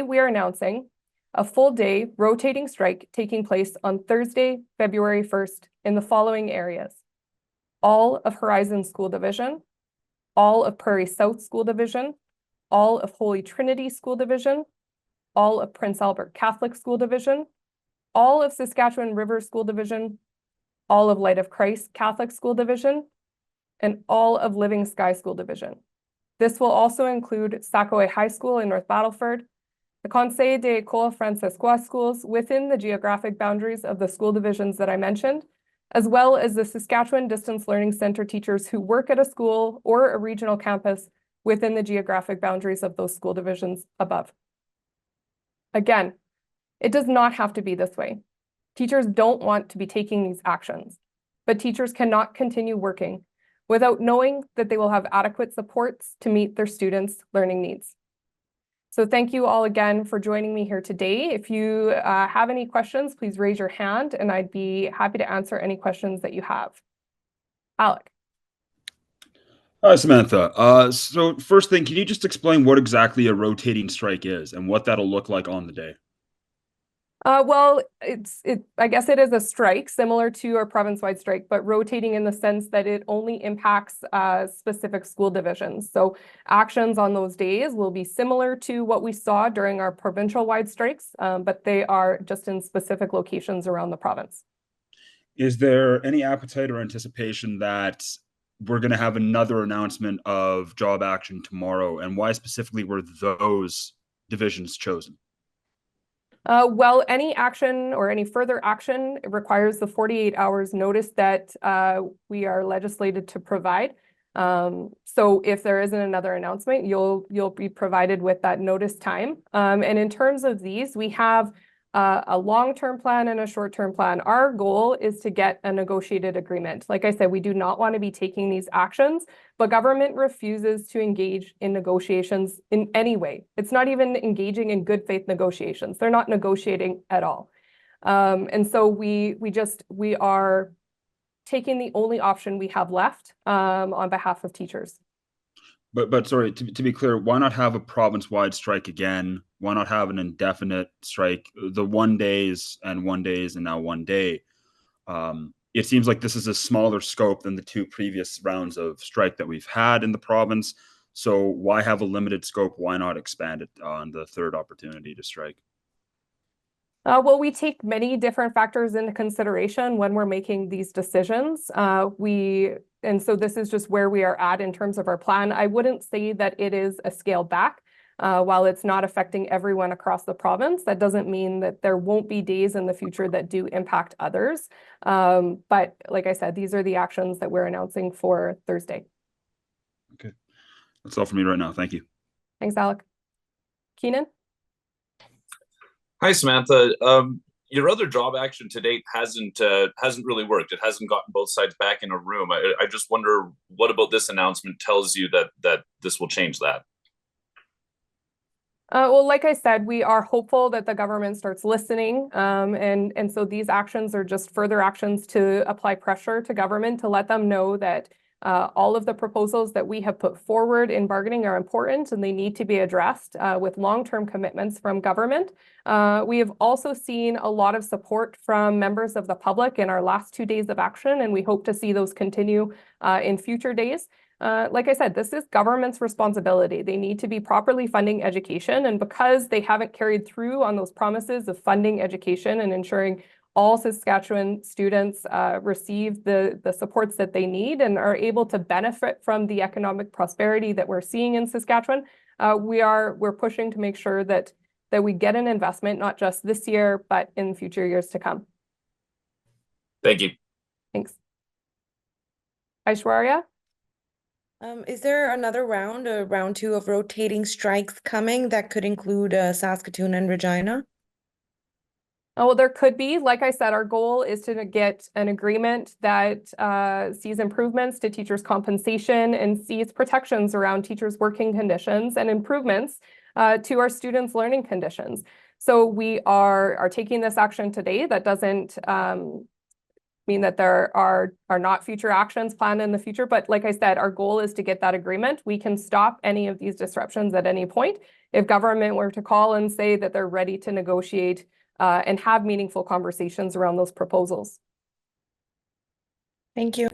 we are announcing a full-day rotating strike taking place on Thursday, February 1st in the following areas: all of Horizon School Division, all of Prairie South School Division, all of Holy Trinity School Division, all of Prince Albert Catholic School Division, all of Saskatchewan River School Division, all of Light of Christ Catholic School Division, and all of Living Sky School Division. This will also include Sackaway High School in North Battleford, the Conseil des Écoles Francescois schools within the geographic boundaries of the school divisions that I mentioned, as well as the Saskatchewan Distance Learning Centre teachers who work at a school or a regional campus within the geographic boundaries of those school divisions above. Again, it does not have to be this way. Teachers don't want to be taking these actions, but teachers cannot continue working without knowing that they will have adequate supports to meet their students' learning needs. So thank you all again for joining me here today. If you have any questions, please raise your hand and I'd be happy to answer any questions that you have. Alec. Hi, Samantha. So first thing, can you just explain what exactly a rotating strike is and what that'll look like on the day? Well, I guess it is a strike similar to a province-wide strike, but rotating in the sense that it only impacts specific school divisions. So actions on those days will be similar to what we saw during our provincial-wide strikes, but they are just in specific locations around the province. Is there any appetite or anticipation that we're going to have another announcement of job action tomorrow? And why specifically were those divisions chosen? Well, any action or any further action requires the 48 hours notice that we are legislated to provide. So if there isn't another announcement, you'll be provided with that notice time. And in terms of these, we have a long-term plan and a short-term plan. Our goal is to get a negotiated agreement. Like I said, we do not want to be taking these actions, but government refuses to engage in negotiations in any way. It's not even engaging in good faith negotiations. They're not negotiating at all. And so we are taking the only option we have left on behalf of teachers. But sorry, to be clear, why not have a province-wide strike again? Why not have an indefinite strike? The 1 days and 1 days and now 1 day. It seems like this is a smaller scope than the two previous rounds of strike that we've had in the province. So why have a limited scope? Why not expand it on the third opportunity to strike? Well, we take many different factors into consideration when we're making these decisions. And so this is just where we are at in terms of our plan. I wouldn't say that it is a scale back. While it's not affecting everyone across the province, that doesn't mean that there won't be days in the future that do impact others. But like I said, these are the actions that we're announcing for Thursday. Okay. That's all for me right now. Thank you. Thanks, Alec. Keenan? Hi, Samantha. Your other job action to date hasn't really worked. It hasn't gotten both sides back in a room. I just wonder what about this announcement tells you that this will change that? Well, like I said, we are hopeful that the government starts listening. And so these actions are just further actions to apply pressure to government to let them know that all of the proposals that we have put forward in bargaining are important and they need to be addressed with long-term commitments from government. We have also seen a lot of support from members of the public in our last 2 days of action, and we hope to see those continue in future days. Like I said, this is government's responsibility. They need to be properly funding education, and because they haven't carried through on those promises of funding education and ensuring all Saskatchewan students receive the supports that they need and are able to benefit from the economic prosperity that we're seeing in Saskatchewan, we're pushing to make sure that we get an investment, not just this year, but in future years to come. Thank you. Thanks. Aishwarya? Is there another round, round 2 of rotating strikes coming that could include Saskatoon and Regina? Oh, well, there could be. Like I said, our goal is to get an agreement that sees improvements to teachers' compensation and sees protections around teachers' working conditions and improvements to our students' learning conditions. So we are taking this action today. That doesn't mean that there are not future actions planned in the future. But like I said, our goal is to get that agreement. We can stop any of these disruptions at any point if government were to call and say that they're ready to negotiate and have meaningful conversations around those proposals. Thank you.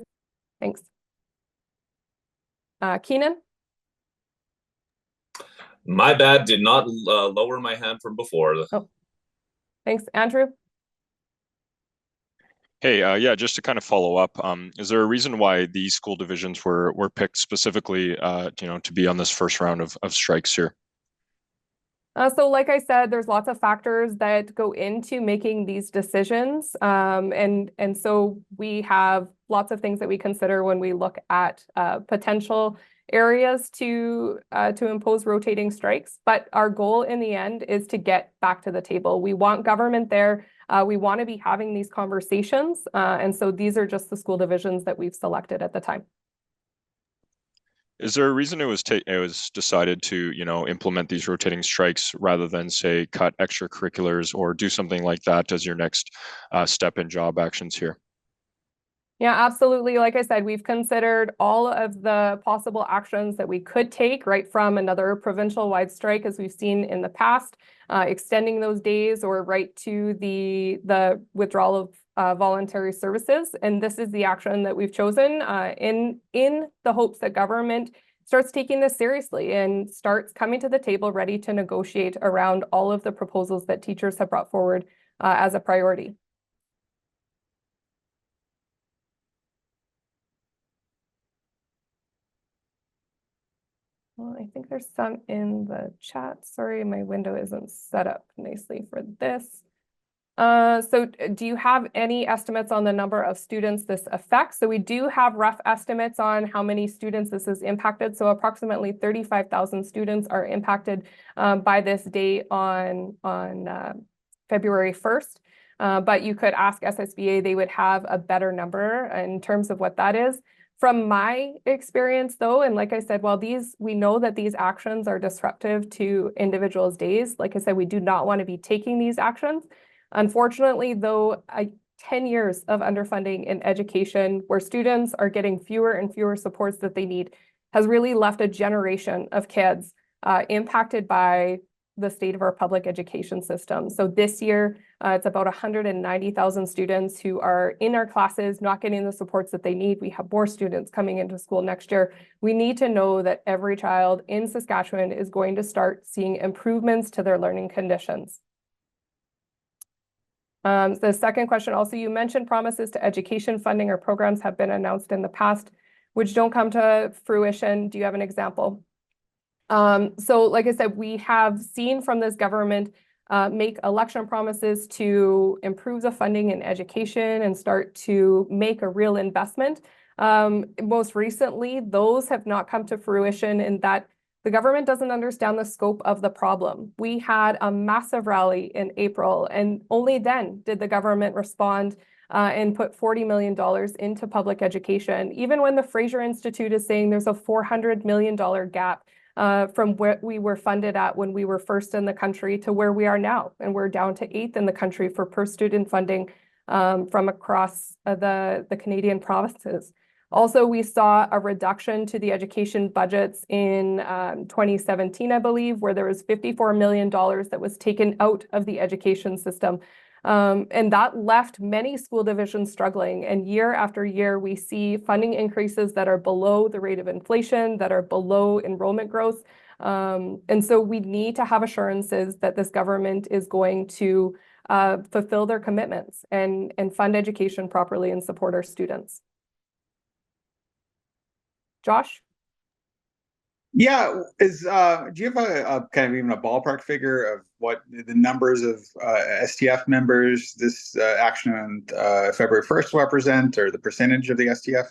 Thanks. Keenan? My bad, did not lower my hand from before. Oh, thanks. Andrew? Hey, yeah, just to kind of follow up, is there a reason why these school divisions were picked specifically, to be on this first round of strikes here? So like I said, there's lots of factors that go into making these decisions. And so we have lots of things that we consider when we look at potential areas to impose rotating strikes. But our goal in the end is to get back to the table. We want government there. We want to be having these conversations. And so these are just the school divisions that we've selected at the time. Is there a reason it was decided to, implement these rotating strikes rather than, say, cut extracurriculars or do something like that as your next step in job actions here? Yeah, absolutely. Like I said, we've considered all of the possible actions that we could take, right from another provincial-wide strike, as we've seen in the past, extending those days, or right to the withdrawal of voluntary services. And this is the action that we've chosen in the hopes that government starts taking this seriously and starts coming to the table ready to negotiate around all of the proposals that teachers have brought forward as a priority. Well, I think there's some in the chat. Sorry, my window isn't set up nicely for this. So do you have any estimates on the number of students this affects? So we do have rough estimates on how many students this has impacted. So approximately 35,000 students are impacted by this date on February 1st. But you could ask SSBA, they would have a better number in terms of what that is. From my experience, though, and like I said, while we know that these actions are disruptive to individuals' days, like I said, we do not want to be taking these actions. Unfortunately, though, 10 years of underfunding in education, where students are getting fewer and fewer supports that they need, has really left a generation of kids impacted by the state of our public education system. So this year, it's about 190,000 students who are in our classes, not getting the supports that they need. We have more students coming into school next year. We need to know that every child in Saskatchewan is going to start seeing improvements to their learning conditions. The second question also, you mentioned promises to education funding or programs have been announced in the past, which don't come to fruition. Do you have an example? So like I said, we have seen from this government make election promises to improve the funding in education and start to make a real investment. Most recently, those have not come to fruition in that the government doesn't understand the scope of the problem. We had a massive rally in April, and only then did the government respond and put $40 million into public education, even when the Fraser Institute is saying there's a $400 million gap from where we were funded at when we were first in the country to where we are now. And we're down to 8th in the country for per student funding from across the Canadian provinces. Also, we saw a reduction to the education budgets in 2017, I believe, where there was $54 million that was taken out of the education system. And that left many school divisions struggling. And year after year, we see funding increases that are below the rate of inflation, that are below enrollment growth. And so we need to have assurances that this government is going to fulfill their commitments and fund education properly and support our students. Josh? Yeah, do you have a kind of even a ballpark figure of what the numbers of STF members this action on February 1st will represent, or the percentage of the STF?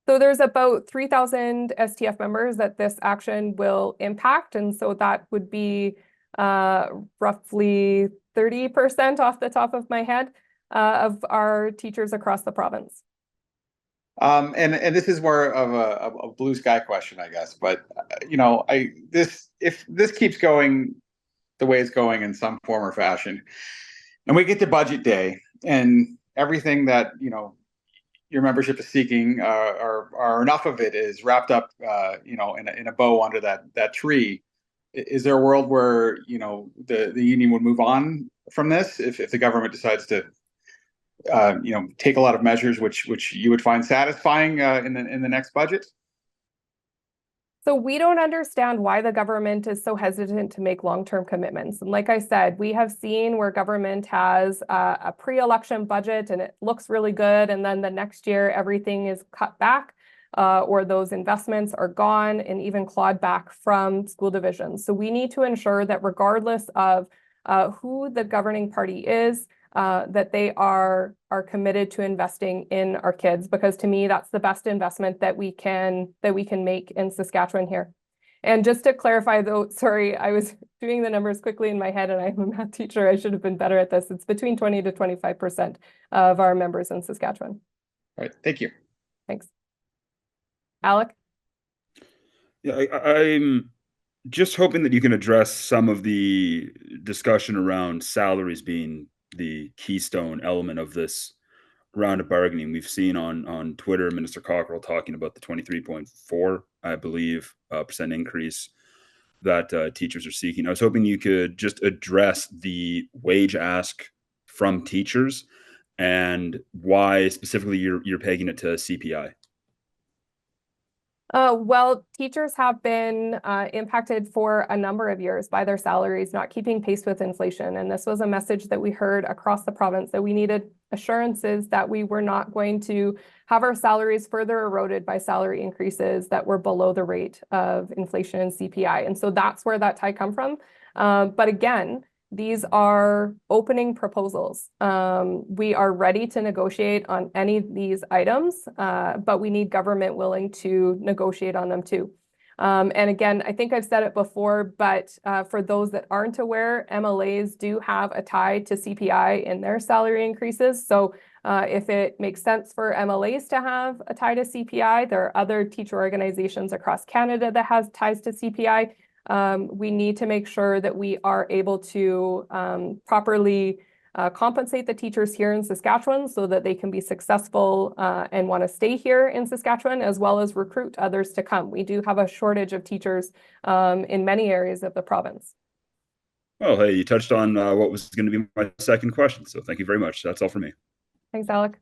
So there's about 3,000 STF members that this action will impact, and so that would be roughly 30% off the top of my head of our teachers across the province. And this is more of a blue sky question, I guess. But if this keeps going the way it's going in some form or fashion, and we get to budget day, and everything that your membership is seeking, or enough of it is wrapped up, in a bow under that tree, is there a world where, the union would move on from this if the government decides to, take a lot of measures which you would find satisfying in the next budget? So we don't understand why the government is so hesitant to make long-term commitments. And like I said, we have seen where government has a pre-election budget and it looks really good, and then the next year everything is cut back, or those investments are gone and even clawed back from school divisions. So we need to ensure that regardless of who the governing party is, that they are committed to investing in our kids, because to me that's the best investment that we can make in Saskatchewan here. And just to clarify though, sorry, I was doing the numbers quickly in my head and I'm a math teacher, I should have been better at this. It's between 20 to 25% of our members in Saskatchewan. All right, thank you. Thanks. Alec? Yeah, I'm just hoping that you can address some of the discussion around salaries being the keystone element of this round of bargaining. We've seen on Twitter Minister Cockrell talking about the 23.4, I believe, percent increase that teachers are seeking. I was hoping you could just address the wage ask from teachers and why specifically you're pegging it to CPI. Well, teachers have been impacted for a number of years by their salaries not keeping pace with inflation. And this was a message that we heard across the province, that we needed assurances that we were not going to have our salaries further eroded by salary increases that were below the rate of inflation and CPI. And so that's where that tie come from. But again, these are opening proposals. We are ready to negotiate on any of these items, but we need government willing to negotiate on them too. And again, I think I've said it before, but for those that aren't aware, MLAs do have a tie to CPI in their salary increases. So if it makes sense for MLAs to have a tie to CPI, there are other teacher organizations across Canada that has ties to CPI. We need to make sure that we are able to properly compensate the teachers here in Saskatchewan so that they can be successful and want to stay here in Saskatchewan, as well as recruit others to come. We do have a shortage of teachers in many areas of the province. Well, hey, you touched on what was going to be my second question, so thank you very much. That's all for me. Thanks, Alec.